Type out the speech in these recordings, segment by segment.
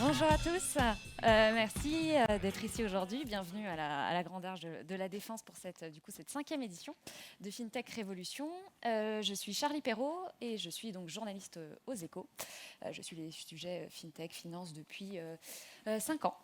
Bonjour à tous, merci d'être ici aujourd'hui. Bienvenue à la Grande Arche de la Défense pour cette 5e édition de FinTech Révolution. Je suis Charlie Perrault et je suis donc journaliste aux Échos. Je suis les sujets FinTech, finance depuis 5 ans.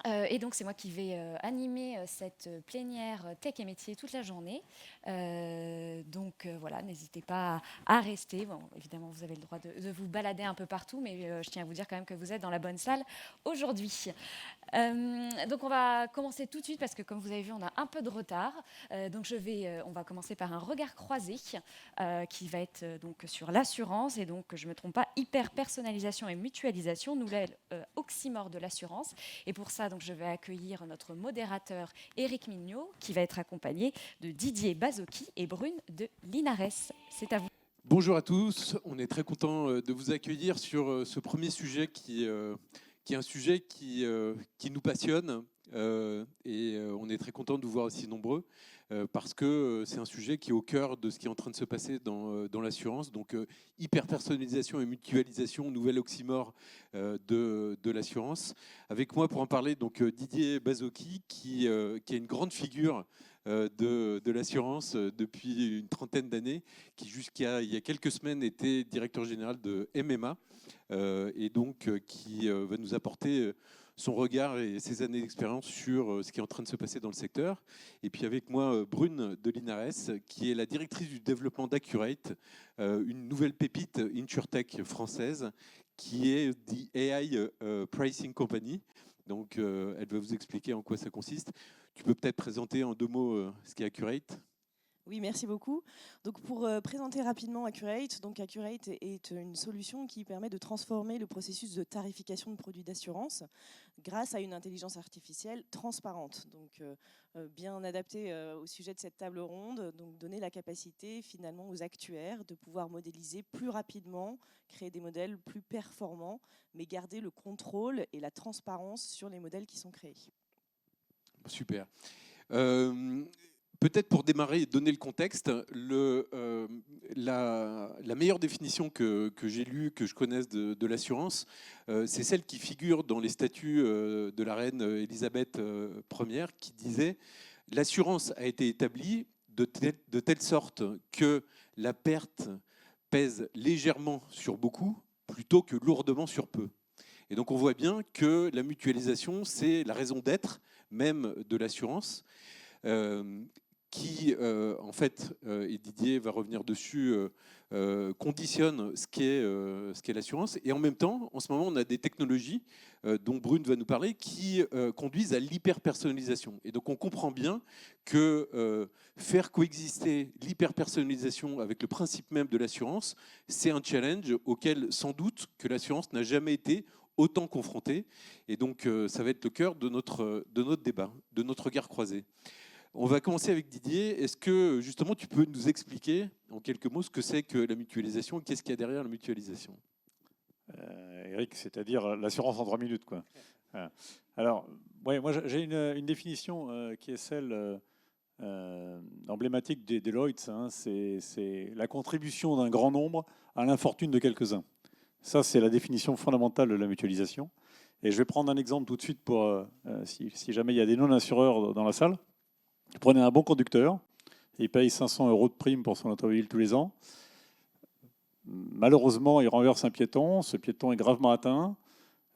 Et donc, c'est moi qui vais animer cette plénière Tech et Métiers toute la journée. Voilà, n'hésitez pas à rester. Bon, évidemment, vous avez le droit de vous balader un peu partout, mais je tiens à vous dire quand même que vous êtes dans la bonne salle aujourd'hui. Donc, on va commencer tout de suite parce que, comme vous avez vu, on a un peu de retard. On va commencer par un regard croisé qui va être donc sur l'assurance. Et donc, je ne me trompe pas, hyper-personnalisation et mutualisation, nouvel oxymore de l'assurance. Et pour ça, donc, je vais accueillir notre modérateur Éric Mignot, qui va être accompagné de Didier Bazocchi et Brune de Linares. C'est à vous. Bonjour à tous, on est très content de vous accueillir sur ce premier sujet qui est un sujet qui nous passionne et on est très content de vous voir aussi nombreux parce que c'est un sujet qui est au cœur de ce qui est en train de se passer dans l'assurance. Donc hyper-personnalisation et mutualisation, nouvel oxymore de l'assurance. Avec moi pour en parler, donc Didier Bazocchi qui est une grande figure de l'assurance depuis une trentaine d'années, qui jusqu'à il y a quelques semaines était directeur général de MMA et donc qui va nous apporter son regard et ses années d'expérience sur ce qui est en train de se passer dans le secteur. Et puis avec moi, Brune de Linares, qui est la directrice du développement d'Accurate, une nouvelle pépite InsurTech française, qui est The AI Pricing Company. Donc elle va vous expliquer en quoi ça consiste. Tu peux peut-être présenter en 2 mots ce qu'est Accurate ? Oui, merci beaucoup. Donc pour présenter rapidement Accurate, donc Accurate est une solution qui permet de transformer le processus de tarification de produits d'assurance grâce à une intelligence artificielle transparente, donc bien adaptée au sujet de cette table ronde, donc donner la capacité finalement aux actuaires de pouvoir modéliser plus rapidement, créer des modèles plus performants, mais garder le contrôle et la transparence sur les modèles qui sont créés. Super. Peut-être pour démarrer et donner le contexte, la meilleure définition que j'ai lue, que je connaisse de l'assurance, c'est celle qui figure dans les statuts de la reine Elisabeth Ier, qui disait « L'assurance a été établie de telle sorte que la perte pèse légèrement sur beaucoup plutôt que lourdement sur peu ». Et donc on voit bien que la mutualisation, c'est la raison d'être même de l'assurance, qui, en fait, et Didier va revenir dessus, conditionne ce qu'est l'assurance. Et en même temps, en ce moment, on a des technologies dont Brune va nous parler qui conduisent à l'hyper-personnalisation. Et donc on comprend bien que faire coexister l'hyper-personnalisation avec le principe même de l'assurance, c'est un challenge auquel, sans doute, que l'assurance n'a jamais été autant confrontée. Et donc ça va être le cœur de notre débat, de notre regard croisé. On va commencer avec Didier. Est-ce que justement tu peux nous expliquer en quelques mots ce que c'est que la mutualisation et qu'est-ce qu'il y a derrière la mutualisation ? Eric, c'est-à-dire l'assurance en 3 minutes, quoi. Alors, ouais, moi j'ai une définition qui est celle emblématique des Deloitte. Hein, c'est la contribution d'un grand nombre à l'infortune de quelques-uns. Ça, c'est la définition fondamentale de la mutualisation. Et je vais prendre un exemple tout de suite pour si jamais il y a des non-assureurs dans la salle. Prenez un bon conducteur, il paye 500 € de prime pour son automobile tous les ans. Malheureusement, il renverse un piéton, ce piéton est gravement atteint,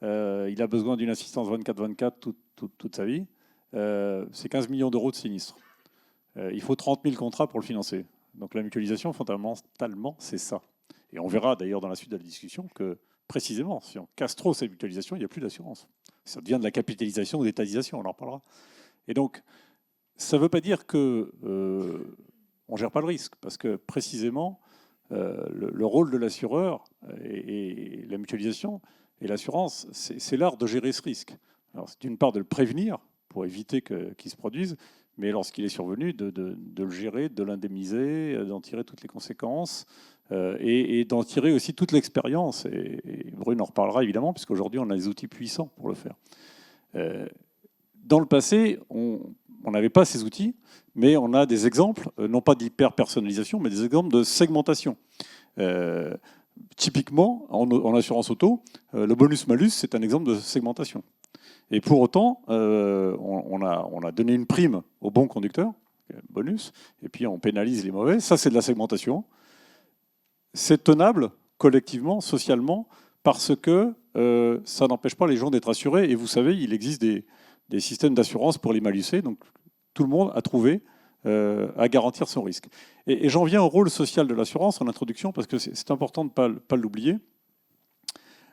il a besoin d'une assistance 24/24 toute sa vie. C'est 15 millions d'euros de sinistre. Il faut 30 000 contrats pour le financer. Donc la mutualisation, fondamentalement, c'est ça. Et on verra d'ailleurs dans la suite de la discussion que, précisément, si on casse trop cette mutualisation, il n'y a plus d'assurance. Ça devient de la capitalisation ou d'étatisation, on en reparlera. Et donc, ça ne veut pas dire qu'on ne gère pas le risque, parce que précisément, le rôle de l'assureur et la mutualisation et l'assurance, c'est l'art de gérer ce risque. Alors, c'est d'une part de le prévenir pour éviter qu'il se produise, mais lorsqu'il est survenu, de le gérer, de l'indemniser, d'en tirer toutes les conséquences et d'en tirer aussi toute l'expérience. Et Brune en reparlera évidemment, puisqu'aujourd'hui, on a des outils puissants pour le faire. Dans le passé, on n'avait pas ces outils, mais on a des exemples, non pas d'hyper-personnalisation, mais des exemples de segmentation. typiquement, en assurance auto, le bonus-malus, c'est un exemple de segmentation. Et pour autant, on a donné une prime aux bons conducteurs, bonus, et puis on pénalise les mauvais. Ça, c'est de la segmentation. C'est tenable collectivement, socialement, parce que ça n'empêche pas les gens d'être assurés. Et vous savez, il existe des systèmes d'assurance pour les malusser. Donc tout le monde a trouvé à garantir son risque. Et j'en viens au rôle social de l'assurance en introduction, parce que c'est important de ne pas l'oublier.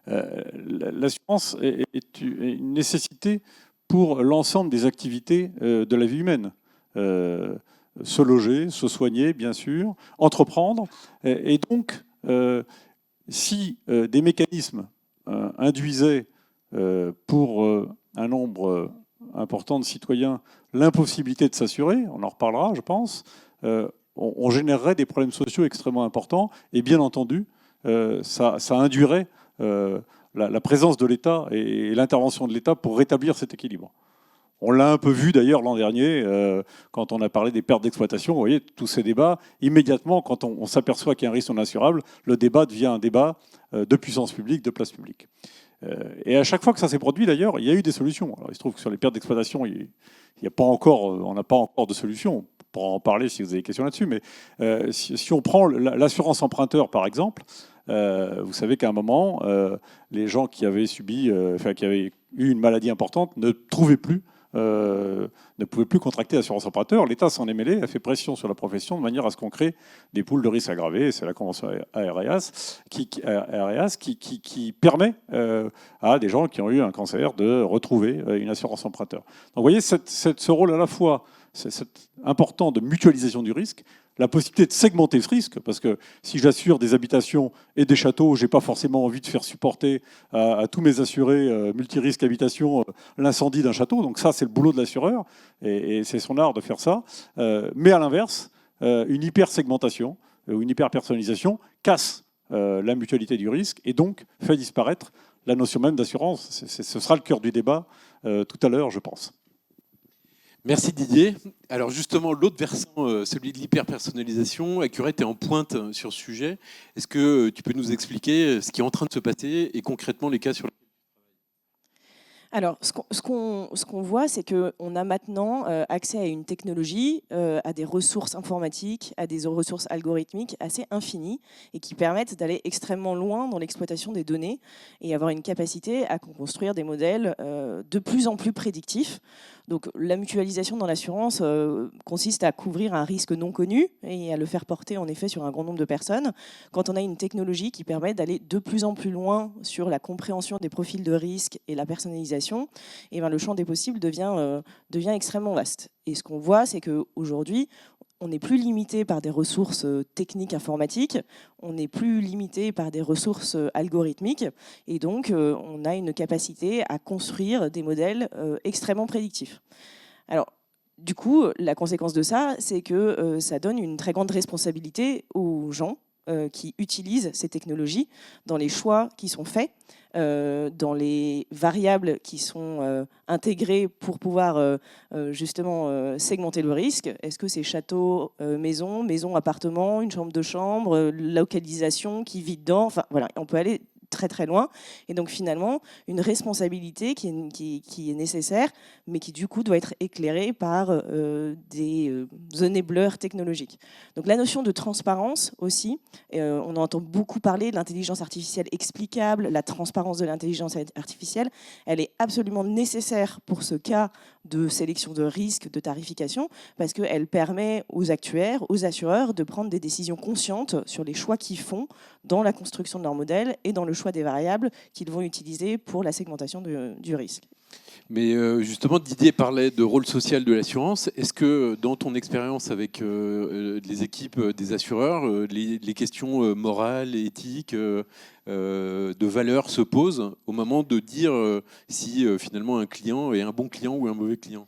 L'assurance est une nécessité pour l'ensemble des activités de la vie humaine. Se loger, se soigner, bien sûr, entreprendre. Et donc, si des mécanismes induisaient pour un nombre important de citoyens l'impossibilité de s'assurer, on en reparlera, je pense, on générerait des problèmes sociaux extrêmement importants. Et bien entendu, ça induirait la présence de l'État et l'intervention de l'État pour rétablir cet équilibre. On l'a un peu vu d'ailleurs l'an dernier, quand on a parlé des pertes d'exploitation. Vous voyez, tous ces débats, immédiatement, quand on s'aperçoit qu'il y a un risque non assurable, le débat devient un débat de puissance publique, de place publique. Et à chaque fois que ça s'est produit, d'ailleurs, il y a eu des solutions. Alors, il se trouve que sur les pertes d'exploitation, on n'a pas encore de solution. On pourra en parler si vous avez des questions là-dessus. Mais si on prend l'assurance emprunteur, par exemple, vous savez qu'à un moment, les gens qui avaient qui avaient eu une maladie importante ne pouvaient plus contracter l'assurance emprunteur. L'État s'en est mêlé, a fait pression sur la profession de manière à ce qu'on crée des poules de risques aggravés. C'est la convention AREAS qui permet à des gens qui ont eu un cancer de retrouver une assurance emprunteur. Donc vous voyez, ce rôle à la fois important de mutualisation du risque, la possibilité de segmenter ce risque, parce que si j'assure des habitations et des châteaux, je n'ai pas forcément envie de faire supporter à tous mes assurés multirisques habitation l'incendie d'un château. Donc ça, c'est le boulot de l'assureur, et c'est son art de faire ça. Mais à l'inverse, une hyper-segmentation ou une hyper-personnalisation casse la mutualité du risque et donc fait disparaître la notion même d'assurance. Ce sera le cœur du débat tout à l'heure, je pense. Merci Didier. Alors justement, l'autre versant, celui de l'hyper-personnalisation, Accurate est en pointe sur ce sujet. Est-ce que tu peux nous expliquer ce qui est en train de se passer et concrètement les cas sur lesquels... Alors, ce qu'on voit, c'est qu'on a maintenant accès à une technologie, à des ressources informatiques, à des ressources algorithmiques assez infinies et qui permettent d'aller extrêmement loin dans l'exploitation des données et avoir une capacité à construire des modèles de plus en plus prédictifs. Donc, la mutualisation dans l'assurance consiste à couvrir un risque non connu et à le faire porter en effet sur un grand nombre de personnes. Quand on a une technologie qui permet d'aller de plus en plus loin sur la compréhension des profils de risque et la personnalisation, et bien le champ des possibles devient extrêmement vaste. Et ce qu'on voit, c'est qu'aujourd'hui, on n'est plus limité par des ressources techniques informatiques, on n'est plus limité par des ressources algorithmiques, et donc on a une capacité à construire des modèles extrêmement prédictifs. Alors, du coup, la conséquence de ça, c'est que ça donne une très grande responsabilité aux gens qui utilisent ces technologies dans les choix qui sont faits, dans les variables qui sont intégrées pour pouvoir justement segmenter le risque. Est-ce que c'est château, maison, appartement, une chambre de chambre, localisation, qui vit dedans, enfin voilà, on peut aller très très loin, et donc finalement une responsabilité qui est nécessaire, mais qui du coup doit être éclairée par des enablers technologiques. Donc la notion de transparence aussi, on entend beaucoup parler de l'intelligence artificielle explicable, la transparence de l'intelligence artificielle, elle est absolument nécessaire pour ce cas de sélection de risques, de tarification, parce qu'elle permet aux actuaires, aux assureurs de prendre des décisions conscientes sur les choix qu'ils font dans la construction de leur modèle et dans le choix des variables qu'ils vont utiliser pour la segmentation du risque. Mais justement, Didier parlait de rôle social de l'assurance. Est-ce que dans ton expérience avec les équipes des assureurs, les questions morales et éthiques, de valeur se posent au moment de dire si finalement un client est un bon client ou un mauvais client ?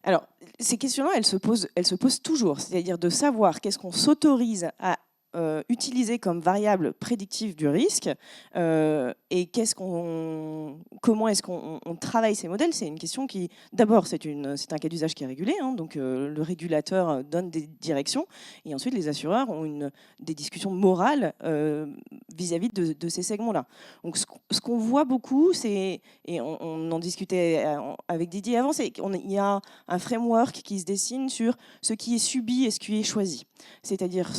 Alors, ces questions-là, elles se posent toujours. C'est-à-dire de savoir qu'est-ce qu'on s'autorise à utiliser comme variable prédictive du risque et comment est-ce qu'on travaille ces modèles? C'est une question qui, d'abord, c'est un cas d'usage qui est régulé, hein, donc le régulateur donne des directions, et ensuite les assureurs ont des discussions morales vis-à-vis de ces segments-là. Donc ce qu'on voit beaucoup, et on en discutait avec Didier avant, c'est qu'il y a un framework qui se dessine sur ce qui est subi et ce qui est choisi. C'est-à-dire,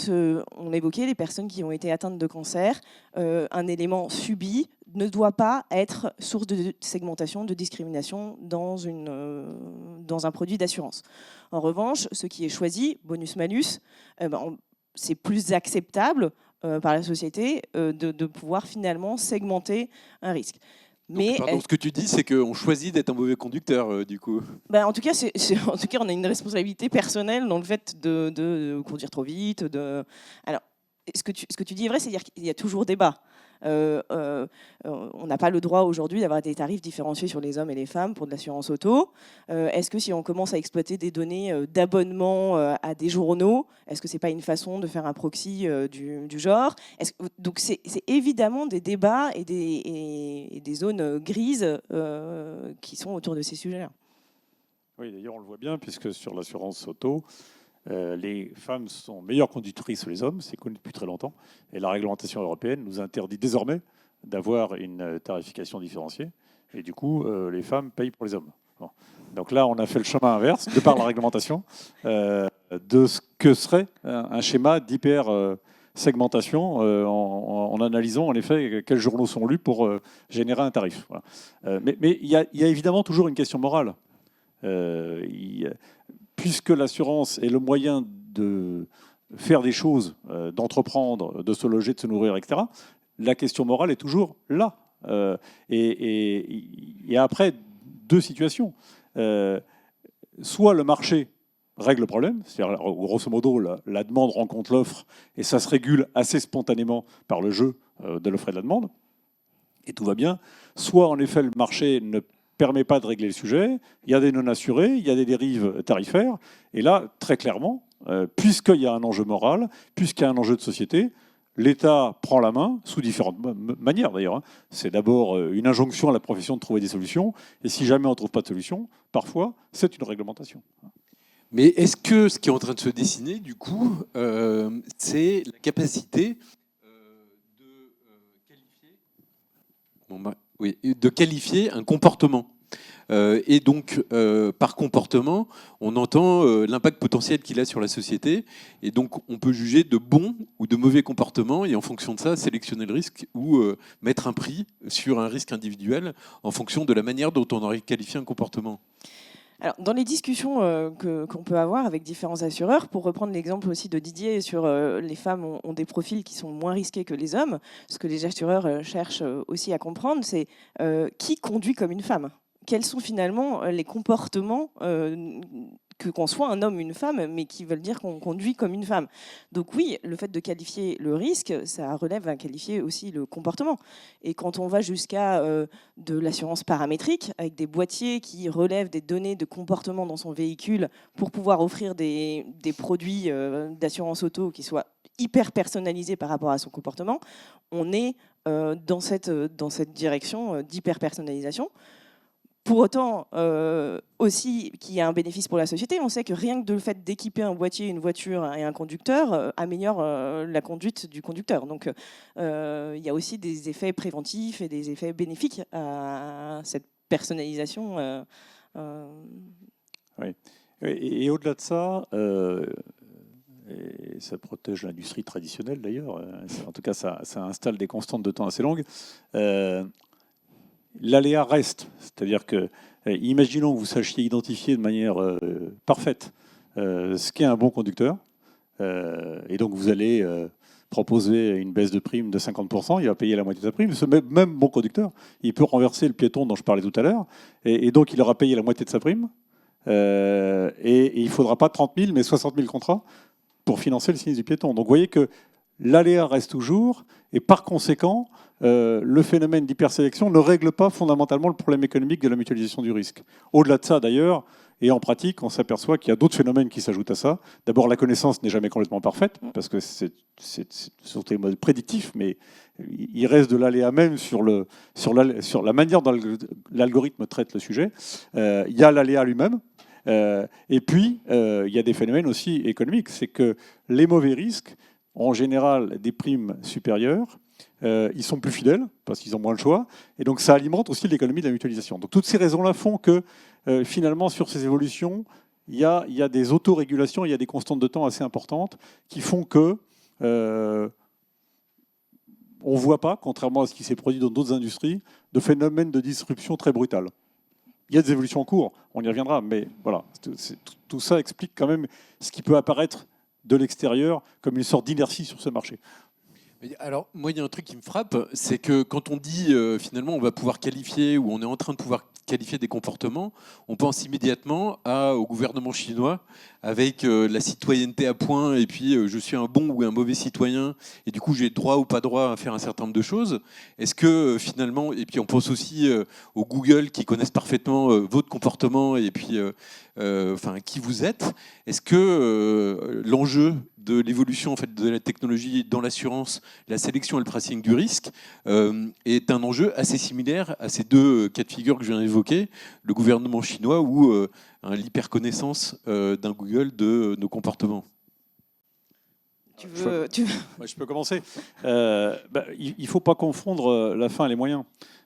on évoquait les personnes qui ont été atteintes de cancer, un élément subi ne doit pas être source de segmentation, de discrimination dans un produit d'assurance. En revanche, ce qui est choisi, bonus-malus, c'est plus acceptable par la société de pouvoir finalement segmenter un risque. Mais ce que tu dis, c'est qu'on choisit d'être un mauvais conducteur, du coup. En tout cas, on a une responsabilité personnelle dans le fait de conduire trop vite. Alors, ce que tu dis est vrai, c'est-à-dire qu'il y a toujours débat. On n'a pas le droit aujourd'hui d'avoir des tarifs différenciés sur les hommes et les femmes pour de l'assurance auto. Est-ce que si on commence à exploiter des données d'abonnement à des journaux, est-ce que c'est pas une façon de faire un proxy du genre? Donc c'est évidemment des débats et des zones grises qui sont autour de ces sujets-là. Oui, d'ailleurs on le voit bien puisque sur l'assurance auto, les femmes sont meilleures conductrices que les hommes, c'est connu depuis très longtemps, et la réglementation européenne nous interdit désormais d'avoir une tarification différenciée, et du coup, les femmes payent pour les hommes. Bon. Donc là, on a fait le chemin inverse, de par la réglementation, de ce que serait un schéma d'hyper-segmentation en analysant en effet quels journaux sont lus pour générer un tarif. Voilà. Mais il y a évidemment toujours une question morale. Puisque l'assurance est le moyen de faire des choses, d'entreprendre, de se loger, de se nourrir, etc., la question morale est toujours là. Et après, deux situations. Soit le marché règle le problème, c'est-à-dire grosso modo, la demande rencontre l'offre, et ça se régule assez spontanément par le jeu de l'offre et de la demande, et tout va bien. Soit, en effet, le marché ne permet pas de régler le sujet, il y a des non-assurés, il y a des dérives tarifaires, et là, très clairement, puisqu'il y a un enjeu moral, puisqu'il y a un enjeu de société, l'État prend la main, sous différentes manières d'ailleurs. C'est d'abord une injonction à la profession de trouver des solutions, et si jamais on ne trouve pas de solution, parfois, c'est une réglementation. Mais est-ce que ce qui est en train de se dessiner, du coup, c'est la capacité de qualifier un comportement. Et donc, par comportement, on entend l'impact potentiel qu'il a sur la société. Et donc, on peut juger de bons ou de mauvais comportements et en fonction de ça, sélectionner le risque ou mettre un prix sur un risque individuel en fonction de la manière dont on aurait qualifié un comportement. Alors, dans les discussions qu'on peut avoir avec différents assureurs, pour reprendre l'exemple aussi de Didier sur les femmes ont des profils qui sont moins risqués que les hommes, ce que les assureurs cherchent aussi à comprendre, c'est qui conduit comme une femme ? Quels sont finalement les comportements qu'on soit un homme ou une femme, mais qui veulent dire qu'on conduit comme une femme. Donc oui, le fait de qualifier le risque, ça relève à qualifier aussi le comportement. Et quand on va jusqu'à de l'assurance paramétrique, avec des boîtiers qui relèvent des données de comportement dans son véhicule pour pouvoir offrir des produits d'assurance auto qui soient hyper personnalisés par rapport à son comportement, on est dans cette direction d'hyper-personnalisation. Pour autant, aussi qu'il y a un bénéfice pour la société, on sait que rien que le fait d'équiper un boîtier, une voiture et un conducteur améliore la conduite du conducteur. Donc il y a aussi des effets préventifs et des effets bénéfiques à cette personnalisation. Oui. Et au-delà de ça, et ça protège l'industrie traditionnelle d'ailleurs, en tout cas ça installe des constantes de temps assez longues, l'aléa reste. C'est-à-dire que, imaginons que vous sachiez identifier de manière parfaite ce qu'est un bon conducteur, et donc vous allez proposer une baisse de prime de 50%, il va payer la moitié de sa prime. Ce même bon conducteur, il peut renverser le piéton dont je parlais tout à l'heure, et donc il aura payé la moitié de sa prime, et il ne faudra pas 30 000, mais 60 000 contrats pour financer le sinistre du piéton. Donc vous voyez que l'aléa reste toujours, et par conséquent, le phénomène d'hypersélection ne règle pas fondamentalement le problème économique de la mutualisation du risque. Au-delà de ça, d'ailleurs, Et en pratique, on s'aperçoit qu'il y a d'autres phénomènes qui s'ajoutent à ça. D'abord, la connaissance n'est jamais complètement parfaite, parce que ce sont des modèles prédictifs, mais il reste de l'aléa même sur la manière dont l'algorithme traite le sujet. Il y a l'aléa lui-même. Et puis, il y a des phénomènes aussi économiques. C'est que les mauvais risques, en général, des primes supérieures. Ils sont plus fidèles parce qu'ils ont moins le choix. Et donc, ça alimente aussi l'économie de la mutualisation. Donc, toutes ces raisons-là font que, finalement, sur ces évolutions, il y a des autorégulations, il y a des constantes de temps assez importantes qui font que on ne voit pas, contrairement à ce qui s'est produit dans d'autres industries, de phénomènes de disruption très brutal. Il y a des évolutions en cours, on y reviendra, mais voilà, tout ça explique quand même ce qui peut apparaître de l'extérieur comme une sorte d'inertie sur ce marché. Alors, moi, il y a un truc qui me frappe, c'est que quand on dit finalement on va pouvoir qualifier ou on est en train de pouvoir qualifier des comportements, on pense immédiatement au gouvernement chinois avec la citoyenneté à point et puis je suis un bon ou un mauvais citoyen et du coup j'ai droit ou pas droit à faire un certain nombre de choses. Est-ce que finalement, et puis on pense aussi au Google qui connaissent parfaitement votre comportement et puis enfin qui vous êtes. Est-ce que l'enjeu de l'évolution en fait, de la technologie dans l'assurance, la sélection et le pricing du risque est un enjeu assez similaire à ces deux cas de figure que je viens d'évoquer, le gouvernement chinois ou l'hyperconnaissance d'un Google de nos comportements. Je peux commencer. Il ne faut pas confondre la fin et les moyens.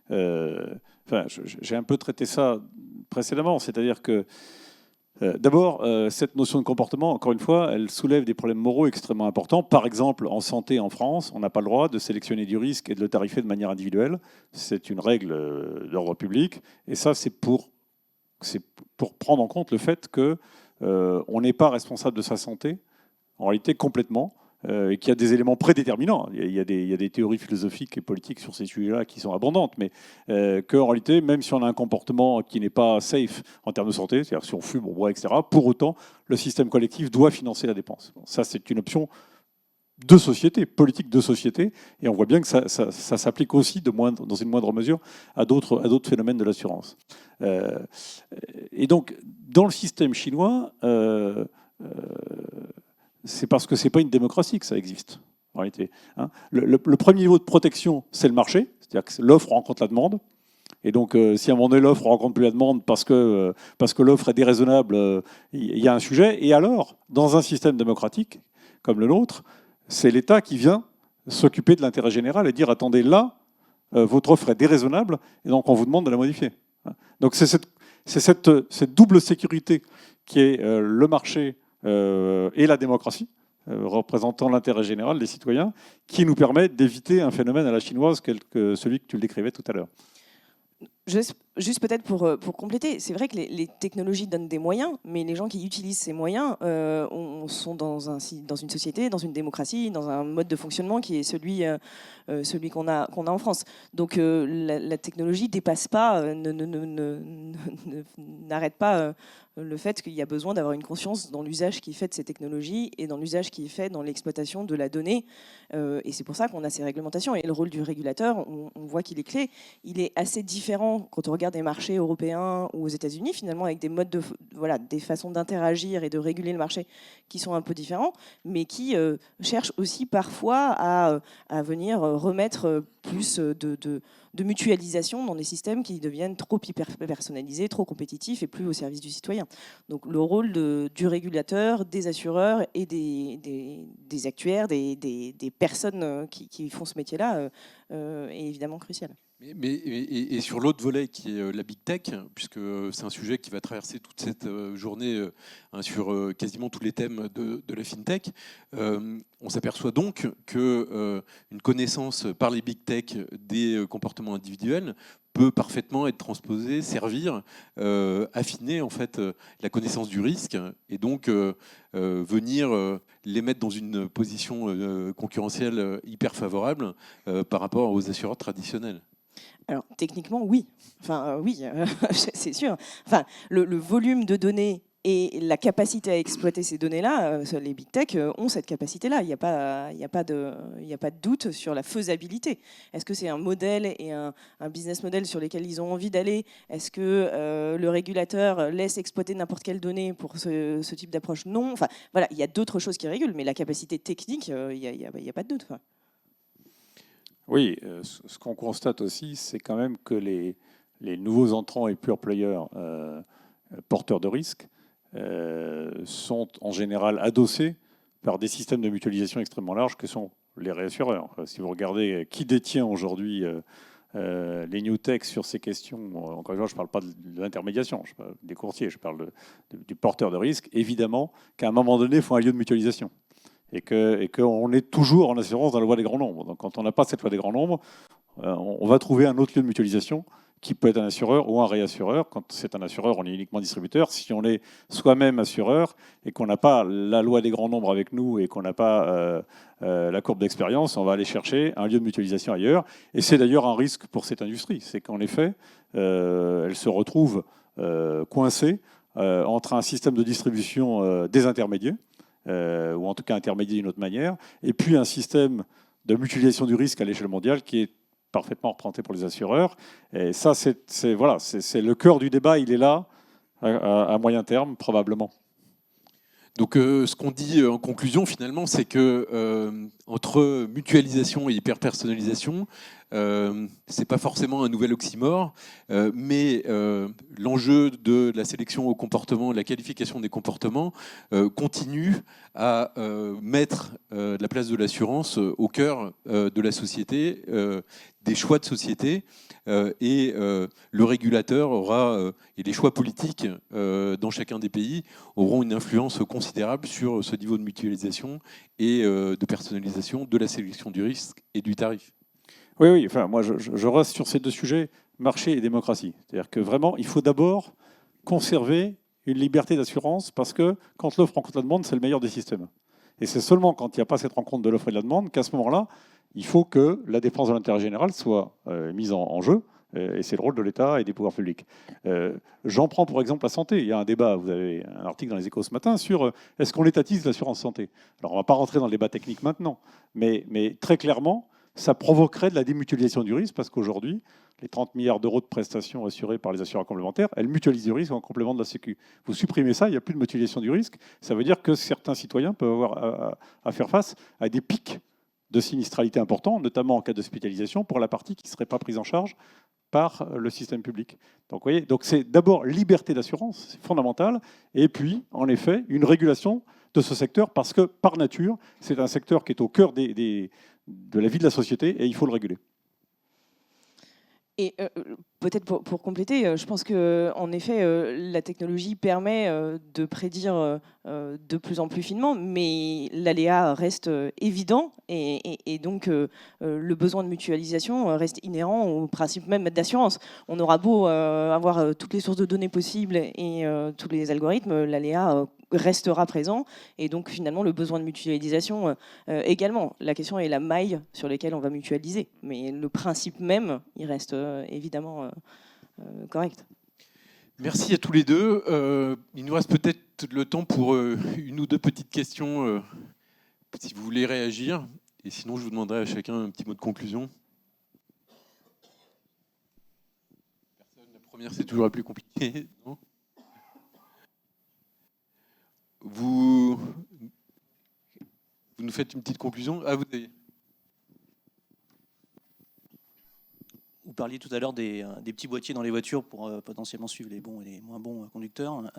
J'ai un peu traité ça précédemment, c'est-à-dire que d'abord, cette notion de comportement, encore une fois, elle soulève des problèmes moraux extrêmement importants. Par exemple, en santé en France, on n'a pas le droit de sélectionner du risque et de le tarifer de manière individuelle. C'est une règle d'ordre public. Et ça, c'est pour prendre en compte le fait qu'on n'est pas responsable de sa santé, en réalité complètement, et qu'il y a des éléments prédéterminants. Il y a des théories philosophiques et politiques sur ces sujets-là qui sont abondantes, mais qu'en réalité, même si on a un comportement qui n'est pas safe en termes de santé, c'est-à-dire si on fume, on boit, etc., pour autant, le système collectif doit financer la dépense. Ça, c'est une option de société, politique de société, et on voit bien que ça s'applique aussi dans une moindre mesure à d'autres phénomènes de l'assurance. Et donc, dans le système chinois, c'est parce que ce n'est pas une démocratie que ça existe, en réalité. Le premier niveau de protection, c'est le marché, c'est-à-dire que l'offre rencontre la demande. Et donc, si à un moment donné, l'offre rencontre plus la demande parce que l'offre est déraisonnable, il y a un sujet. Et alors, dans un système démocratique comme le nôtre, c'est l'État qui vient s'occuper de l'intérêt général et dire, attendez, là, votre offre est déraisonnable, et donc on vous demande de la modifier. Donc c'est cette double sécurité qui est le marché et la démocratie, représentant l'intérêt général des citoyens, qui nous permet d'éviter un phénomène à la chinoise, celui que tu le décrivais tout à l'heure. Juste peut-être pour compléter, c'est vrai que les technologies donnent des moyens, mais les gens qui utilisent ces moyens sont dans une société, dans une démocratie, dans un mode de fonctionnement qui est celui qu'on a en France. Donc la technologie dépasse pas, n'arrête pas le fait qu'il y a besoin d'avoir une conscience dans l'usage qui est fait de ces technologies et dans l'usage qui est fait dans l'exploitation de la donnée. Et c'est pour ça qu'on a ces réglementations. Et le rôle du régulateur, on voit qu'il est clé. Il est assez différent quand on regarde des marchés européens ou aux États-Unis, finalement, avec des modes des façons d'interagir et de réguler le marché qui sont un peu différents, mais qui cherchent aussi parfois à venir remettre plus de mutualisation dans des systèmes qui deviennent trop hyper-personnalisés, trop compétitifs et plus au service du citoyen. Donc le rôle du régulateur, des assureurs et des actuaires, des personnes qui font ce métier-là est évidemment crucial. Et sur l'autre volet qui est la big tech, puisque c'est un sujet qui va traverser toute cette journée sur quasiment tous les thèmes de la fintech, on s'aperçoit donc qu'une connaissance par les big tech des comportements individuels peut parfaitement être transposée, servir, affiner en fait la connaissance du risque et donc venir les mettre dans une position concurrentielle hyper favorable par rapport aux assureurs traditionnels. Alors techniquement oui, oui, c'est sûr. Enfin, le volume de données Et la capacité à exploiter ces données-là, les big tech ont cette capacité-là. Il n'y a pas de doute sur la faisabilité. Est-ce que c'est un modèle et un business model sur lesquels ils ont envie d'aller? Est-ce que le régulateur laisse exploiter n'importe quelle donnée pour ce type d'approche? Non. Enfin, voilà, il y a d'autres choses qui régulent, mais la capacité technique, il n'y a pas de doute. Oui, ce qu'on constate aussi, c'est quand même que les nouveaux entrants et pure players porteurs de risques sont en général adossés par des systèmes de mutualisation extrêmement larges que sont les réassureurs. Si vous regardez qui détient aujourd'hui les new tech sur ces questions, encore une fois, je ne parle pas de l'intermédiation, je parle des courtiers, je parle du porteur de risque, évidemment qu'à un moment donné, il faut un lieu de mutualisation. Et qu'on est toujours en assurance dans la loi des grands nombres. Donc quand on n'a pas cette loi des grands nombres, on va trouver un autre lieu de mutualisation qui peut être un assureur ou un réassureur. Quand c'est un assureur, on est uniquement distributeur. Si on est soi-même assureur et qu'on n'a pas la loi des grands nombres avec nous et qu'on n'a pas la courbe d'expérience, on va aller chercher un lieu de mutualisation ailleurs. Et c'est d'ailleurs un risque pour cette industrie. C'est qu'en effet, elle se retrouve coincée entre un système de distribution désintermédié, ou en tout cas intermédié d'une autre manière, et puis un système de mutualisation du risque à l'échelle mondiale qui est parfaitement représenté pour les assureurs. Et ça, c'est le cœur du débat, il est là, à moyen terme, probablement. Donc, ce qu'on dit en conclusion, finalement, c'est que entre mutualisation et hyper-personnalisation, c'est pas forcément un nouvel oxymore, mais l'enjeu de la sélection au comportement, de la qualification des comportements, continue à mettre la place de l'assurance au cœur de la société, des choix de société, et le régulateur aura, et les choix politiques dans chacun des pays auront une influence considérable sur ce niveau de mutualisation et de personnalisation de la sélection du risque et du tarif. Oui, enfin, moi je reste sur ces deux sujets, marché et démocratie. C'est-à-dire que vraiment, il faut d'abord conserver une liberté d'assurance parce que quand l'offre rencontre la demande, c'est le meilleur des systèmes. Et c'est seulement quand il n'y a pas cette rencontre de l'offre et de la demande qu'à ce moment-là, il faut que la défense de l'intérêt général soit mise en jeu. Et c'est le rôle de l'État et des pouvoirs publics. J'en prends pour exemple la santé. Il y a un débat, vous avez un article dans les Échos ce matin sur est-ce qu'on étatise l'assurance santé. Alors on ne va pas rentrer dans le débat technique maintenant, mais très clairement, ça provoquerait de la démutualisation du risque parce qu'aujourd'hui, les 30 milliards d'euros de prestations assurées par les assureurs complémentaires, elles mutualisent le risque en complément de la Sécu. Vous supprimez ça, il n'y a plus de mutualisation du risque. Ça veut dire que certains citoyens peuvent avoir à faire face à des pics de sinistralité importants, notamment en cas d'hospitalisation, pour la partie qui ne serait pas prise en charge par le système public. Donc, vous voyez, donc c'est d'abord liberté d'assurance, c'est fondamental, et puis, en effet, une régulation de ce secteur, parce que, par nature, c'est un secteur qui est au cœur de la vie de la société, et il faut le réguler. Et peut-être pour compléter, je pense qu'en effet, la technologie permet de prédire de plus en plus finement, mais l'aléa reste évident et donc le besoin de mutualisation reste inhérent au principe même d'assurance. On aura beau avoir toutes les sources de données possibles et tous les algorithmes, l'aléa restera présent et donc finalement le besoin de mutualisation également. La question est la maille sur laquelle on va mutualiser, mais le principe même, il reste évidemment correct. Merci à tous les deux. Il nous reste peut-être le temps pour une ou deux petites questions, si vous voulez réagir. Et sinon, je vous demanderai à chacun un petit mot de conclusion. La première, c'est toujours la plus compliquée, non ? Vous nous faites une petite conclusion ? Ah, vous avez... Vous parliez tout à l'heure des petits boîtiers dans les voitures pour potentiellement suivre les bons et les moins bons conducteurs.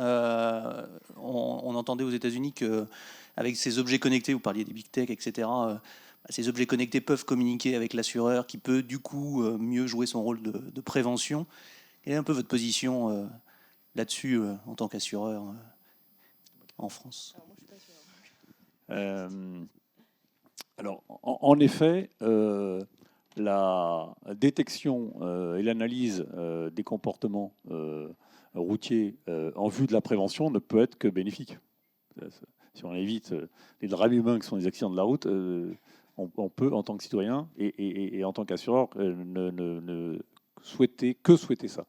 On entendait aux États-Unis qu'avec ces objets connectés, vous parliez des big tech, etc., ces objets connectés peuvent communiquer avec l'assureur qui peut du coup mieux jouer son rôle de prévention. Quelle est un peu votre position là-dessus en tant qu'assureur en France ? Alors, en effet, la détection et l'analyse des comportements routiers en vue de la prévention ne peut être que bénéfique. Si on évite les drames humains qui sont des accidents de la route, on peut, en tant que citoyen et en tant qu'assureur, ne souhaiter ça.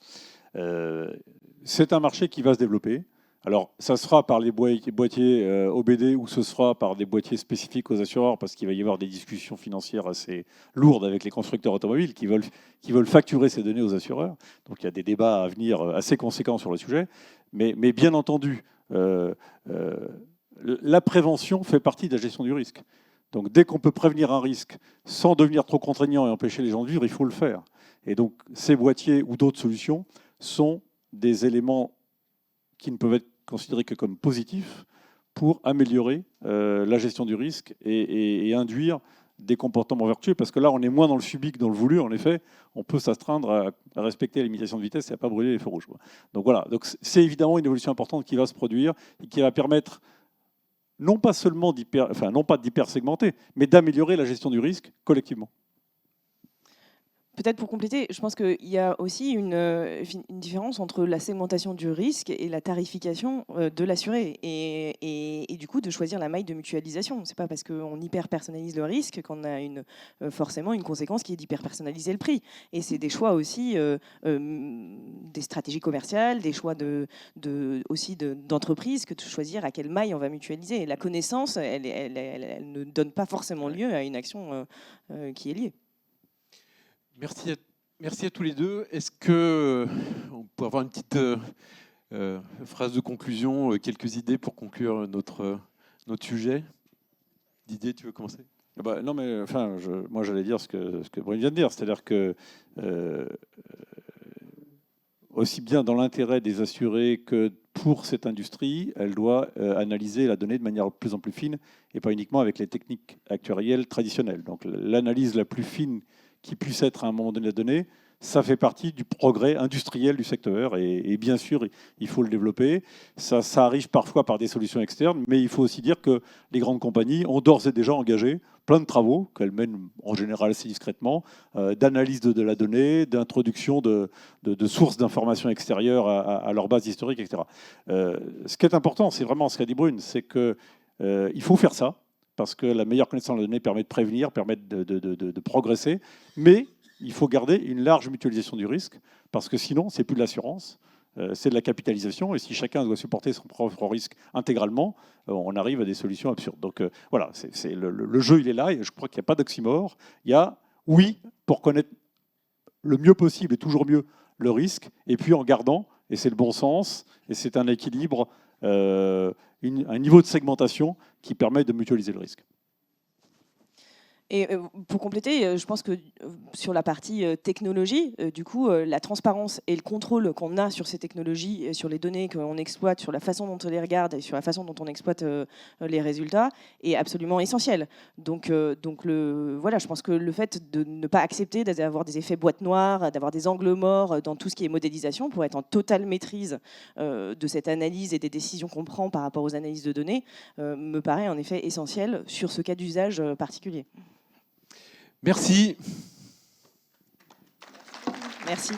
C'est un marché qui va se développer. Alors, ça se fera par les boîtiers OBD ou ce sera par des boîtiers spécifiques aux assureurs parce qu'il va y avoir des discussions financières assez lourdes avec les constructeurs automobiles qui veulent facturer ces données aux assureurs. Donc, il y a des débats à venir assez conséquents sur le sujet. Mais bien entendu, la prévention fait partie de la gestion du risque. Donc, dès qu'on peut prévenir un risque sans devenir trop contraignant et empêcher les gens de vivre, il faut le faire. Et donc, ces boîtiers ou d'autres solutions sont des éléments qui ne peuvent être considérés que comme positifs pour améliorer la gestion du risque et induire des comportements vertueux, parce que là, on est moins dans le subis que dans le voulu. En effet, on peut s'astreindre à respecter la limitation de vitesse et à ne pas brûler les feux rouges. Donc voilà, donc c'est évidemment une évolution importante qui va se produire et qui va permettre non pas seulement non pas d'hyper-segmenter, mais d'améliorer la gestion du risque collectivement. Peut-être pour compléter, je pense qu'il y a aussi une différence entre la segmentation du risque et la tarification de l'assuré. Et du coup, de choisir la maille de mutualisation. Ce n'est pas parce qu'on hyper-personnalise le risque qu'on a forcément une conséquence qui est d'hyper-personnaliser le prix. Et c'est des choix aussi, des stratégies commerciales, des choix aussi d'entreprise que de choisir à quelle maille on va mutualiser. Et la connaissance, elle ne donne pas forcément lieu à une action qui est liée. Merci à tous les deux. Est-ce qu'on peut avoir une petite phrase de conclusion, quelques idées pour conclure notre sujet? Didier, tu veux commencer? Non, mais enfin, moi j'allais dire ce que Brune vient de dire, c'est-à-dire que aussi bien dans l'intérêt des assurés que pour cette industrie, elle doit analyser la donnée de manière de plus en plus fine et pas uniquement avec les techniques actuarielles traditionnelles. Donc l'analyse la plus fine qui puisse être à un moment donné la donnée, ça fait partie du progrès industriel du secteur et bien sûr, il faut le développer. Ça arrive parfois par des solutions externes, mais il faut aussi dire que les grandes compagnies ont d'ores et déjà engagé plein de travaux qu'elles mènent en général assez discrètement, d'analyse de la donnée, d'introduction de sources d'informations extérieures à leur base historique, etc. Ce qui est important, c'est vraiment ce qu'a dit Brune, c'est qu'il faut faire ça, parce que la meilleure connaissance de la donnée permet de prévenir, permet de progresser, mais il faut garder une large mutualisation du risque, parce que sinon, c'est plus de l'assurance, c'est de la capitalisation, et si chacun doit supporter son propre risque intégralement, on arrive à des solutions absurdes. Donc voilà, le jeu, il est là, et je crois qu'il n'y a pas d'oxymore. Il y a, oui, pour connaître le mieux possible et toujours mieux le risque, et puis en gardant, et c'est le bon sens, et c'est un équilibre, un niveau de segmentation qui permet de mutualiser le risque. Et pour compléter, je pense que sur la partie technologie, du coup, la transparence et le contrôle qu'on a sur ces technologies, sur les données qu'on exploite, sur la façon dont on les regarde et sur la façon dont on exploite les résultats est absolument essentiel. Donc voilà, je pense que le fait de ne pas accepter d'avoir des effets boîte noire, d'avoir des angles morts dans tout ce qui est modélisation, pour être en totale maîtrise de cette analyse et des décisions qu'on prend par rapport aux analyses de données, me paraît en effet essentiel sur ce cas d'usage particulier. Merci. Merci.